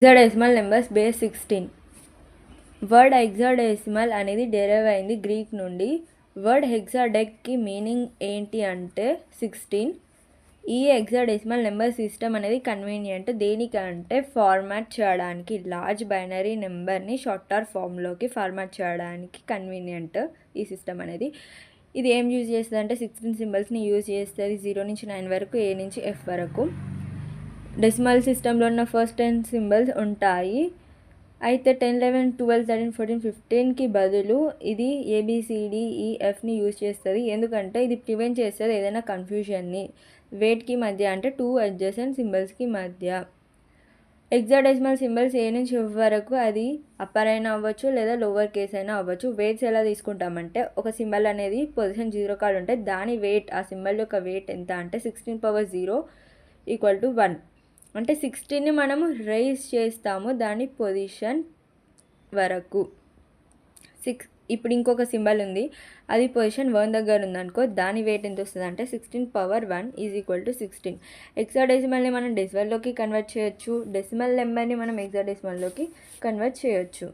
Hexadecimal numbers base 16. Word hexadecimal అనేది derive అయింది Greek నుండి. వర్డ్ హెక్సాడెక్కి మీనింగ్ ఏంటి అంటే 16. ఈ హెక్సాడెసిమల్ నెంబర్ సిస్టమ్ అనేది కన్వీనియంట్ దేనికంటే ఫార్మాట్ చేయడానికి, లార్జ్ బైనరీ నెంబర్ని షార్టర్ ఫామ్లోకి ఫార్మాట్ చేయడానికి కన్వీనియంట్ ఈ సిస్టమ్ అనేది. ఇది ఏం యూజ్ చేస్తుంది అంటే 16 సింబల్స్ని యూజ్ చేస్తుంది. 0 నుంచి 9 వరకు, A నుంచి F వరకు. డెసిమల్ సిస్టంలో ఉన్న ఫస్ట్ 10 సింబల్స్ ఉంటాయి. అయితే 10, 11, 12, 13, 14, 15కి బదులు ఇది ABCDEFని యూజ్ చేస్తుంది. ఎందుకంటే ఇది ప్రివెంట్ చేస్తుంది ఏదైనా కన్ఫ్యూజన్ని. వెయిట్కి మధ్య అంటే 2 అడ్జసెంట్ సింబల్స్కి మధ్య. హెక్సాడెసిమల్ సింబల్స్ A నుంచి F వరకు అది అప్పర్ అయినా అవ్వచ్చు లేదా లోవర్ కేస్ అయినా అవ్వచ్చు. వెయిట్స్ ఎలా తీసుకుంటామంటే ఒక సింబల్ అనేది పొజిషన్ 0 కాడ ఉంటే దాని వెయిట్, ఆ సింబల్ యొక్క వెయిట్ ఎంత అంటే 16 పవర్ 0 = 1. అంటే 16ని మనము రైజ్ చేస్తాము దాని పొజిషన్ వరకు. ఇప్పుడు ఇంకొక సింబల్ ఉంది, అది పొజిషన్ 1 దగ్గర ఉందనుకో, దాని వెయిట్ ఎంత వస్తుంది అంటే 16 పవర్ 1 = 16. హెక్సాడెసిమల్ని మనం డెసిమల్లోకి కన్వర్ట్ చేయొచ్చు, డెసిమల్ నెంబర్ని మనం హెక్సాడెసిమల్లోకి కన్వర్ట్ చేయొచ్చు.